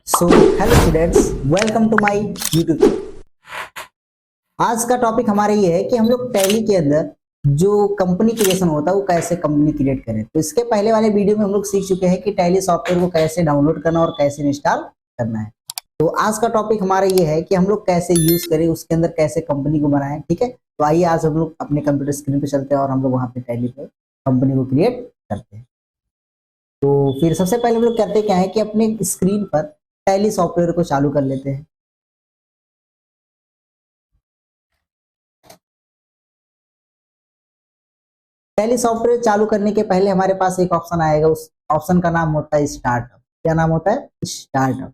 So hello students, welcome to my YouTube channel. आज का topic हमारा ये है कि हम लोग टैली के अंदर जो कंपनी क्रिएशन होता है वो कैसे कंपनी क्रिएट करें। तो इसके पहले वाले वीडियो में हम लोग सीख चुके हैं कि टैली सॉफ्टवेयर को कैसे डाउनलोड करना और कैसे इंस्टॉल करना है। तो आज का टॉपिक हमारा ये है कि हम लोग कैसे यूज करें, उसके अंदर कैसे कंपनी को बनाएं। ठीक है, तो आइए आज हम लोग अपने कंप्यूटर स्क्रीन पे चलते हैं और हम लोग वहाँ पे टैली पे कंपनी को क्रिएट करते हैं। तो फिर सबसे पहले हम लोग करते क्या है कि अपने स्क्रीन पर टैली सॉफ्टवेयर को चालू कर लेते हैं। टैली सॉफ्टवेयर चालू करने के पहले हमारे पास एक ऑप्शन आएगा, उस ऑप्शन का नाम होता है स्टार्टअप। क्या नाम होता है? स्टार्टअप।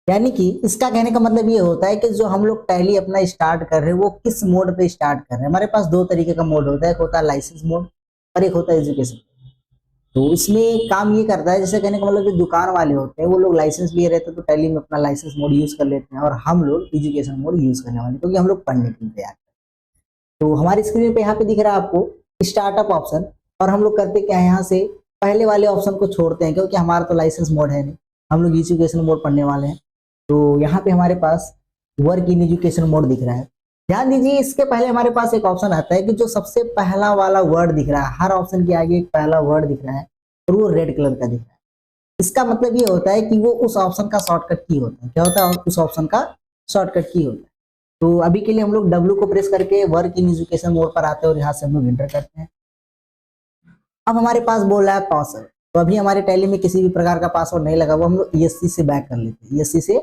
यानी कि इसका कहने का मतलब ये होता है कि जो हम लोग टैली अपना स्टार्ट कर रहे हैं वो किस मोड पे स्टार्ट कर रहे हैं। हमारे पास दो तरीके का मोड होता है, एक होता है लाइसेंस मोड और एक होता है एजुकेशन। तो इसमें काम ये करता है, जैसे कहने का मतलब जो दुकान वाले होते हैं वो लोग लाइसेंस लिए रहते हैं तो टैली में अपना लाइसेंस मोड यूज कर लेते हैं, और हम लोग एजुकेशन मोड यूज करने वाले क्योंकि हम लोग पढ़ने के लिए तैयार। तो हमारी स्क्रीन पे यहाँ पे दिख रहा है आपको स्टार्टअप ऑप्शन, और हम लोग करते क्या है, यहाँ से पहले वाले ऑप्शन को छोड़ते हैं क्योंकि हमारा तो लाइसेंस मोड है नहीं, हम लोग एजुकेशन मोड पढ़ने वाले हैं। तो यहाँ पे हमारे पास वर्क इन एजुकेशन मोड दिख रहा है। ध्यान दीजिए, इसके पहले हमारे पास एक ऑप्शन आता है कि जो सबसे पहला वाला वर्ड दिख रहा है, हर ऑप्शन के आगे एक पहला वर्ड दिख रहा है और वो रेड कलर का दिख रहा है। इसका मतलब ये होता है कि वो उस ऑप्शन का शॉर्टकट की होता है। क्या होता है? उस ऑप्शन का शॉर्टकट की होता है। तो अभी के लिए हम लोग W को प्रेस करके वर्क इन एजुकेशन मोड पर आते हैं और यहाँ से हम लोग एंटर करते हैं। अब हमारे पास बोल रहा है पासवर्ड, तो अभी हमारे टैली में किसी भी प्रकार का पासवर्ड नहीं लगा, वो हम लोग ESC से बैक कर लेते हैं। ESC से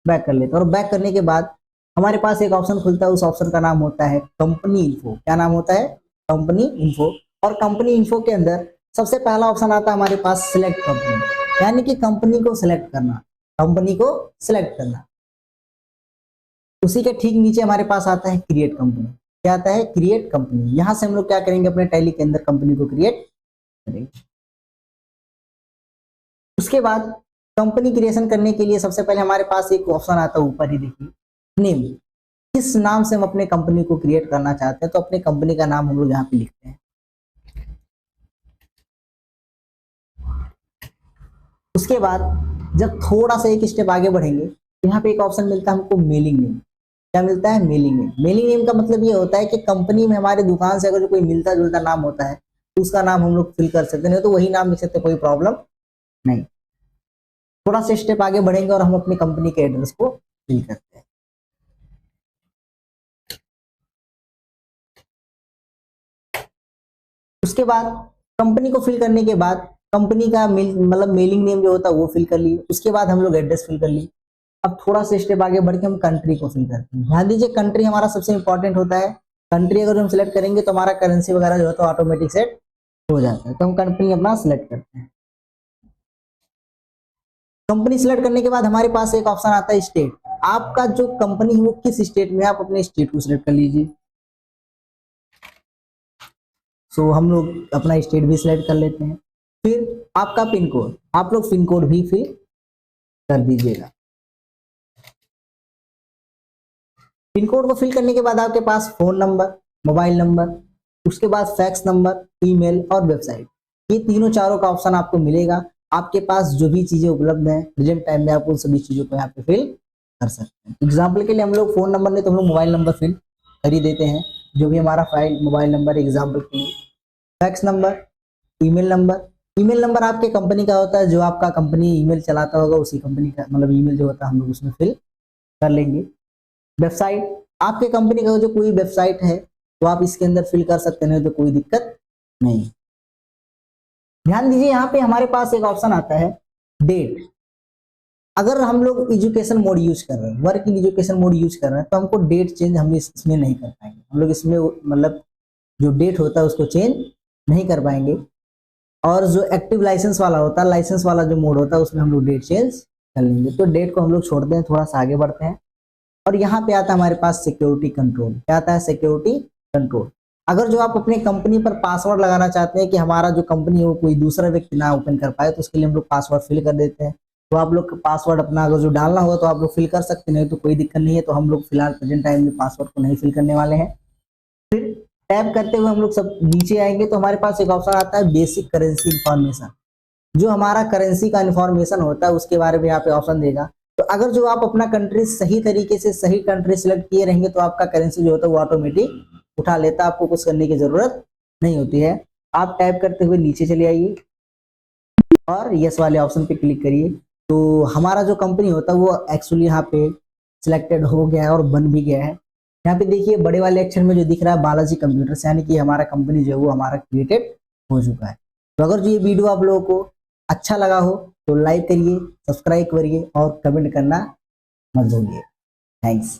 बैक कर लेते हैं और बैक करने के बाद हमारे पास एक ऑप्शन खुलता है, उस ऑप्शन का नाम होता है कंपनी इन्फो। क्या नाम होता है? Company info. और कंपनी इन्फो के अंदर सबसे पहला ऑप्शन आता है हमारे पास सिलेक्ट कंपनी, यानी कि कंपनी को सिलेक्ट करना, कंपनी को सिलेक्ट करना। उसी के ठीक नीचे हमारे पास आता है क्रिएट कंपनी। क्या आता है? Create company. यहां से हम लोग क्या करेंगे, अपने टैली के अंदर कंपनी को क्रिएट करेंगे। उसके बाद कंपनी क्रिएशन करने के लिए सबसे पहले हमारे पास एक ऑप्शन आता है, ऊपर ही देखिए, नेम। किस नाम से हम अपने कंपनी को क्रिएट करना चाहते हैं, तो अपने कंपनी का नाम हम लोग यहाँ पे लिखते हैं। उसके बाद जब थोड़ा सा एक स्टेप आगे बढ़ेंगे तो यहाँ पे एक ऑप्शन मिलता है हमको मेलिंग नेम। क्या मिलता है? Mailing name. मेलिंग नेम का मतलब ये होता है कि कंपनी में हमारे दुकान से अगर जो कोई मिलता जुलता नाम होता है तो उसका नाम हम लोग फिल कर सकते हैं, तो वही नाम लिख सकते हैं, कोई प्रॉब्लम नहीं। थोड़ा सा स्टेप आगे बढ़ेंगे और हम अपनी कंपनी के एड्रेस को फिल करते हैं। उसके बाद कंपनी को फिल करने के बाद कंपनी का मतलब मेलिंग नेम जो होता है वो फिल कर लिए। उसके बाद हम लोग एड्रेस फिल कर लिए। अब थोड़ा सा स्टेप आगे बढ़ के हम कंट्री को फिल करते हैं। ध्यान दीजिए, कंट्री हमारा सबसे इंपॉर्टेंट होता है। कंट्री अगर हम सिलेक्ट करेंगे तो हमारा करेंसी वगैरह जो होता है ऑटोमेटिक सेट हो जाता है। तो हम कंपनी अपना सिलेक्ट करते हैं। कंपनी सिलेक्ट करने के बाद हमारे पास एक ऑप्शन आता है स्टेट। आपका जो कंपनी है वो किस स्टेट में है, आप अपने स्टेट को सिलेक्ट कर लीजिए। सो हम लोग अपना स्टेट भी सिलेक्ट कर लेते हैं। फिर आपका पिन कोड, आप लोग पिन कोड भी फिल कर दीजिएगा। पिन कोड को फिल करने के बाद आपके पास फोन नंबर, मोबाइल नंबर, उसके बाद फैक्स नंबर, ईमेल और वेबसाइट, ये तीनों चारों का ऑप्शन आपको मिलेगा। आपके पास जो भी चीजें उपलब्ध हैं प्रेजेंट टाइम में, आप उन सभी चीजों को यहाँ पे फिल कर सकते हैं। एग्जाम्पल के लिए हम लोग फोन नंबर नहीं तो हम लोग मोबाइल नंबर फिल कर ही देते हैं, जो भी हमारा फाइल मोबाइल नंबर एग्जाम्पल के लिए। Fax number, email number. Email number आपके कंपनी का होता है, जो आपका कंपनी ईमेल चलाता होगा उसी कंपनी का मतलब ईमेल जो होता है हम लोग उसमें फिल कर लेंगे। वेबसाइट, आपके कंपनी का जो कोई वेबसाइट है तो आप इसके अंदर फिल कर सकते हैं, तो कोई दिक्कत नहीं। ध्यान दीजिए, यहाँ पे हमारे पास एक ऑप्शन आता है डेट। अगर हम लोग एजुकेशन मोड यूज कर रहे हैं, work in education mode use कर रहे हैं, तो हमको डेट चेंज हम इसमें नहीं कर पाएंगे। हम लोग इसमें मतलब जो डेट होता है उसको चेंज नहीं कर पाएंगे। और जो एक्टिव लाइसेंस वाला होता है, लाइसेंस वाला जो मोड होता है उसमें हम लोग डेट चेंज कर लेंगे। तो डेट को हम लोग छोड़ते हैं, थोड़ा सा आगे बढ़ते हैं और यहाँ पे आता है हमारे पास सिक्योरिटी कंट्रोल। क्या आता है? Security control. अगर जो आप अपने कंपनी पर पासवर्ड लगाना चाहते हैं कि हमारा जो कंपनी है वो कोई दूसरा व्यक्ति ना ओपन कर पाए, तो उसके लिए हम लोग पासवर्ड फिल कर देते हैं। तो आप लोग पासवर्ड अपना अगर जो डालना होगा तो आप लोग फिल कर सकते हैं, तो कोई दिक्कत नहीं है। तो हम लोग फिलहाल प्रेजेंट टाइम में पासवर्ड को नहीं फिल करने वाले हैं। फिर टैप करते हुए हम लोग सब नीचे आएंगे तो हमारे पास एक ऑप्शन आता है बेसिक करेंसी इंफॉर्मेशन। जो हमारा करेंसी का इन्फॉर्मेशन होता है उसके बारे में यहाँ पे ऑप्शन देगा। तो अगर जो आप अपना कंट्री सही तरीके से सही कंट्री सिलेक्ट किए रहेंगे तो आपका करेंसी जो होता है वो ऑटोमेटिक उठा लेता, आपको कुछ करने की जरूरत नहीं होती है। आप टाइप करते हुए नीचे चले आइए और यस वाले ऑप्शन पे क्लिक करिए। तो हमारा जो कंपनी होता है वो एक्चुअली यहाँ पे सिलेक्टेड हो गया है और बन भी गया है। यहाँ पे देखिए बड़े वाले अक्षर में जो दिख रहा है बालाजी कंप्यूटर्स, यानी कि हमारा कंपनी जो है वो हमारा क्रिएटेड हो चुका है। तो अगर जो ये वीडियो आप लोगों को अच्छा लगा हो तो लाइक करिए, सब्सक्राइब करिए और कमेंट करना मत भूलिए। थैंक्स।